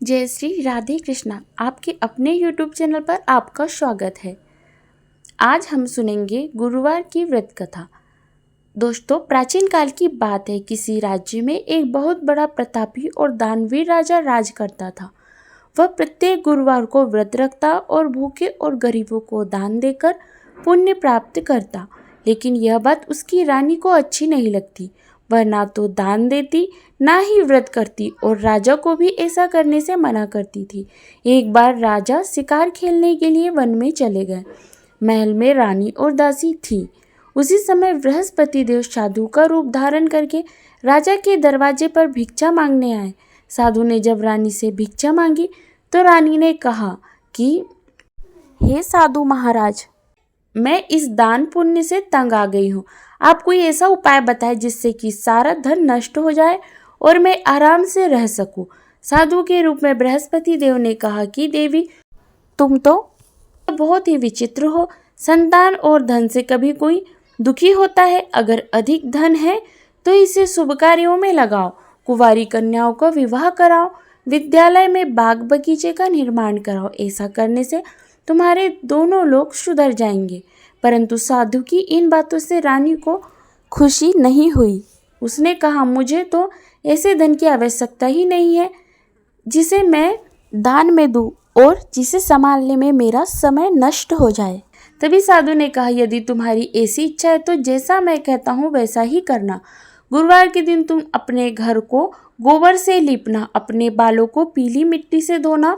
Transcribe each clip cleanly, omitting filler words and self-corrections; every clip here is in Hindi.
जय श्री राधे कृष्णा। आपके अपने YouTube चैनल पर आपका स्वागत है। आज हम सुनेंगे गुरुवार की व्रत कथा। दोस्तों, प्राचीन काल की बात है। किसी राज्य में एक बहुत बड़ा प्रतापी और दानवीर राजा राज करता था। वह प्रत्येक गुरुवार को व्रत रखता और भूखे और गरीबों को दान देकर पुण्य प्राप्त करता। लेकिन यह बात उसकी रानी को अच्छी नहीं लगती। वह ना तो दान देती, ना ही व्रत करती और राजा को भी ऐसा करने से मना करती थी। एक बार राजा शिकार खेलने के लिए वन में चले गए। महल में रानी और दासी थी। उसी समय बृहस्पति देव साधु का रूप धारण करके राजा के दरवाजे पर भिक्षा मांगने आए। साधु ने जब रानी से भिक्षा मांगी तो रानी ने कहा कि हे साधु महाराज, मैं इस दान पुण्य से तंग आ गई हूँ। आप कोई ऐसा उपाय बताएं जिससे कि सारा धन नष्ट हो जाए और मैं आराम से रह सकूं। साधु के रूप में बृहस्पति देव ने कहा कि देवी, तुम तो बहुत ही विचित्र हो। संतान और धन से कभी कोई दुखी होता है। अगर अधिक धन है तो इसे शुभ कार्यों में लगाओ, कुंवारी कन्याओं का विवाह कराओ, विद्यालय में बाग बगीचे का निर्माण कराओ। ऐसा करने से तुम्हारे दोनों लोग सुधर जाएंगे। परंतु साधु की इन बातों से रानी को खुशी नहीं हुई। उसने कहा, मुझे तो ऐसे धन की आवश्यकता ही नहीं है जिसे मैं दान में दूं और जिसे संभालने में मेरा समय नष्ट हो जाए। तभी साधु ने कहा, यदि तुम्हारी ऐसी इच्छा है तो जैसा मैं कहता हूँ वैसा ही करना। गुरुवार के दिन तुम अपने घर को गोबर से लीपना, अपने बालों को पीली मिट्टी से धोना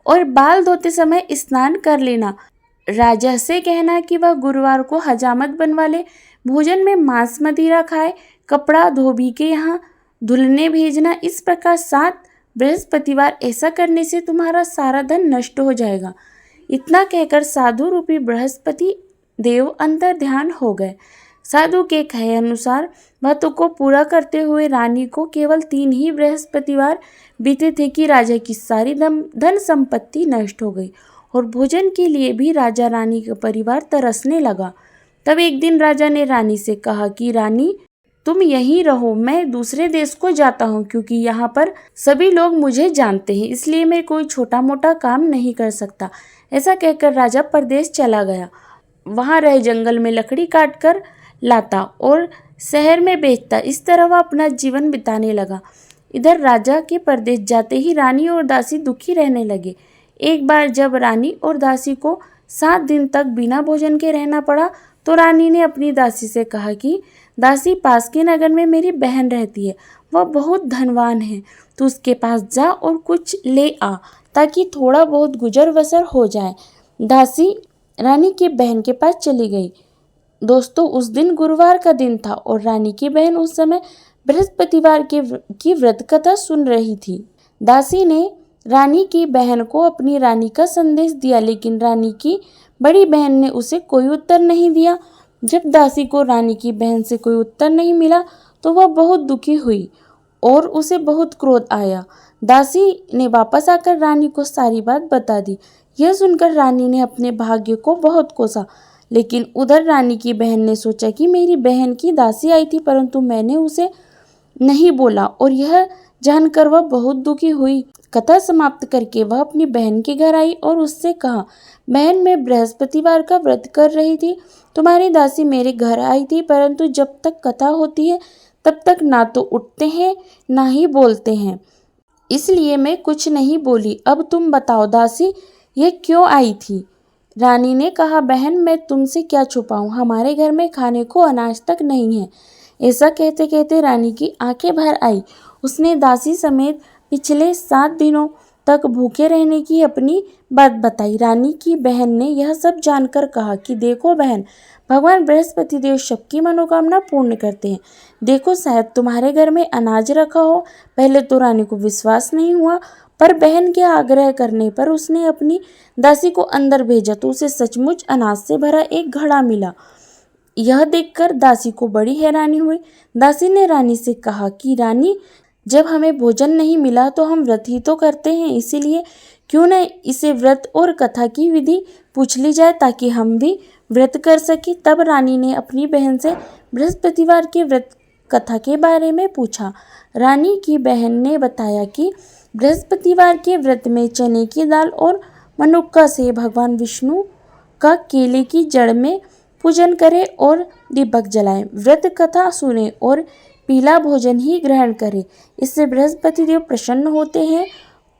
और बाल धोते समय स्नान कर लेना। राजा से कहना कि वह गुरुवार को हजामत बनवा ले, भोजन में मांस मदिरा खाए, कपड़ा धोबी के यहाँ धुलने भेजना। इस प्रकार 7 बृहस्पतिवार ऐसा करने से तुम्हारा सारा धन नष्ट हो जाएगा। इतना कहकर साधु रूपी बृहस्पति देव अंतर ध्यान हो गए। साधु के कहे अनुसार बातों को पूरा करते हुए रानी को केवल 3 ही बृहस्पतिवार बीते थे कि राजा की सारी धन संपत्ति नष्ट हो गई और भोजन के लिए भी राजा रानी का परिवार तरसने लगा। तब एक दिन राजा ने रानी से कहा कि रानी, तुम यहीं रहो, मैं दूसरे देश को जाता हूँ, क्योंकि यहाँ पर सभी लोग मुझे जानते हैं, इसलिए मैं कोई छोटा मोटा काम नहीं कर सकता। ऐसा कहकर राजा परदेश चला गया। वहाँ रहे जंगल में लकड़ी काट कर लाता और शहर में बेचता। इस तरह वह अपना जीवन बिताने लगा। इधर राजा के परदेश जाते ही रानी और दासी दुखी रहने लगे। एक बार जब रानी और दासी को 7 दिन तक बिना भोजन के रहना पड़ा तो रानी ने अपनी दासी से कहा कि दासी, पास के नगर में मेरी बहन रहती है, वह बहुत धनवान है, तो उसके पास जा और कुछ ले आ ताकि थोड़ा बहुत गुजर बसर हो जाए। दासी रानी की बहन के पास चली गई। दोस्तों, उस दिन गुरुवार का दिन था और रानी की बहन उस समय बृहस्पतिवार की व्रत कथा सुन रही थी। दासी ने रानी की बहन को अपनी रानी का संदेश दिया, लेकिन रानी की बड़ी बहन ने उसे कोई उत्तर नहीं दिया। जब दासी को रानी की बहन से कोई उत्तर नहीं मिला तो वह बहुत दुखी हुई और उसे बहुत क्रोध आया। दासी ने वापस आकर रानी को सारी बात बता दी। यह सुनकर रानी ने अपने भाग्य को बहुत कोसा, लेकिन उधर रानी की बहन ने सोचा कि मेरी बहन की दासी आई थी, परंतु मैंने उसे नहीं बोला और यह जानकर वह बहुत दुखी हुई। कथा समाप्त करके वह अपनी बहन के घर आई और उससे कहा, बहन, मैं बृहस्पतिवार का व्रत कर रही थी। तुम्हारी दासी मेरे घर आई थी, परंतु जब तक कथा होती है तब तक ना तो उठते हैं ना ही बोलते हैं, इसलिए मैं कुछ नहीं बोली। अब तुम बताओ दासी, ये क्यों आई थी? रानी ने कहा, बहन, मैं तुमसे क्या छुपाऊं, हमारे घर में खाने को अनाज तक नहीं है। ऐसा कहते कहते रानी की आंखें भर आई। उसने दासी समेत पिछले 7 दिनों तक भूखे रहने की अपनी बात बताई। रानी की बहन ने यह सब जानकर कहा कि देखो बहन, भगवान बृहस्पति देव सबकी मनोकामना पूर्ण करते हैं। देखो, शायद तुम्हारे घर में अनाज रखा हो। पहले तो रानी को विश्वास नहीं हुआ, पर बहन के आग्रह करने पर उसने अपनी दासी को अंदर भेजा तो उसे सचमुच अनाज से भरा एक घड़ा मिला। यह देखकर दासी को बड़ी हैरानी हुई। दासी ने रानी से कहा कि रानी, जब हमें भोजन नहीं मिला तो हम व्रत ही तो करते हैं, इसीलिए क्यों न इसे व्रत और कथा की विधि पूछ ली जाए ताकि हम भी व्रत कर सके। तब रानी ने अपनी बहन से बृहस्पतिवार के व्रत कथा के बारे में पूछा। रानी की बहन ने बताया कि बृहस्पतिवार के व्रत में चने की दाल और मनुक्का से भगवान विष्णु का केले की जड़ में पूजन करें और दीपक जलाएं। व्रत कथा सुने और पीला भोजन ही ग्रहण करें। इससे बृहस्पति देव प्रसन्न होते हैं।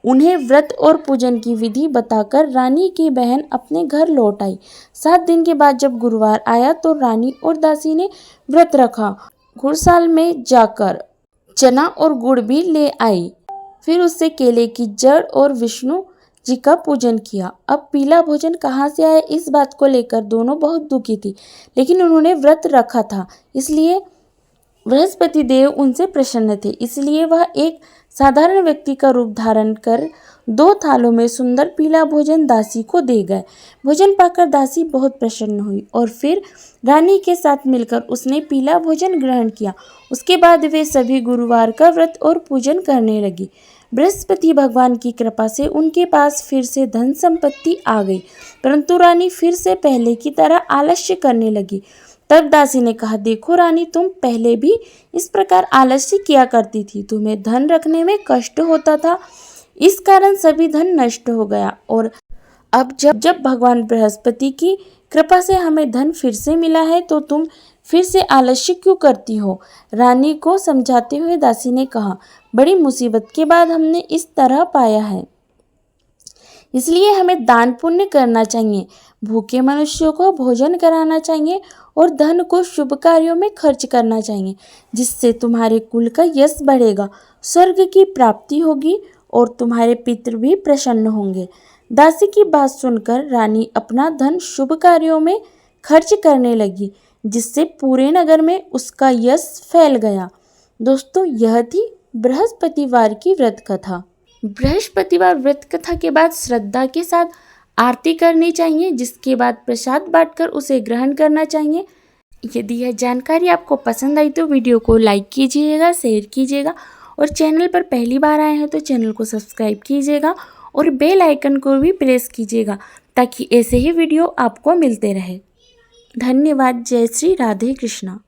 उन्हें व्रत और पूजन की विधि बताकर रानी की बहन अपने घर लौट आई। 7 दिन के बाद जब गुरुवार आया तो रानी और दासी ने व्रत रखा। घुड़साल में जाकर चना और गुड़ भी ले आई। फिर उससे केले की जड़ और विष्णु जी का पूजन किया। अब पीला भोजन कहाँ से आया, इस बात को लेकर दोनों बहुत दुखी थी, लेकिन उन्होंने व्रत रखा था, इसलिए बृहस्पति देव उनसे प्रसन्न थे। इसलिए वह एक साधारण व्यक्ति का रूप धारण कर 2 थालों में सुंदर पीला भोजन दासी को दे गए। भोजन पाकर दासी बहुत प्रसन्न हुई और फिर रानी के साथ मिलकर उसने पीला भोजन ग्रहण किया। उसके बाद वे सभी गुरुवार का व्रत और पूजन करने लगी। बृहस्पति भगवान की कृपा से उनके पास फिर से धन संपत्ति आ गई, परंतु रानी फिर से पहले की तरह आलस्य करने लगी। तब दासी ने कहा, देखो रानी, तुम पहले भी इस प्रकार आलस्य किया करती थी। तुम्हें धन रखने में कष्ट होता था, इस कारण सभी धन नष्ट हो गया। और अब जब भगवान बृहस्पति की कृपा से हमें धन फिर से मिला है तो तुम फिर से आलस्य क्यों करती हो? रानी को समझाते हुए दासी ने कहा, बड़ी मुसीबत के बाद हमने इस तरह पाया है, इसलिए हमें दान पुण्य करना चाहिए, भूखे मनुष्यों को भोजन कराना चाहिए और धन को शुभ कार्यों में खर्च करना चाहिए, जिससे तुम्हारे कुल का यश बढ़ेगा, स्वर्ग की प्राप्ति होगी और तुम्हारे पितृ भी प्रसन्न होंगे। दासी की बात सुनकर रानी अपना धन शुभ कार्यों में खर्च करने लगी, जिससे पूरे नगर में उसका यश फैल गया। दोस्तों, यह थी बृहस्पतिवार की व्रत कथा। बृहस्पतिवार व्रत कथा के बाद श्रद्धा के साथ आरती करनी चाहिए, जिसके बाद प्रसाद बांटकर उसे ग्रहण करना चाहिए। यदि यह जानकारी आपको पसंद आई तो वीडियो को लाइक कीजिएगा, शेयर कीजिएगा और चैनल पर पहली बार आए हैं तो चैनल को सब्सक्राइब कीजिएगा और बेल आइकन को भी प्रेस कीजिएगा ताकि ऐसे ही वीडियो आपको मिलते रहे। धन्यवाद। जय श्री राधे कृष्णा।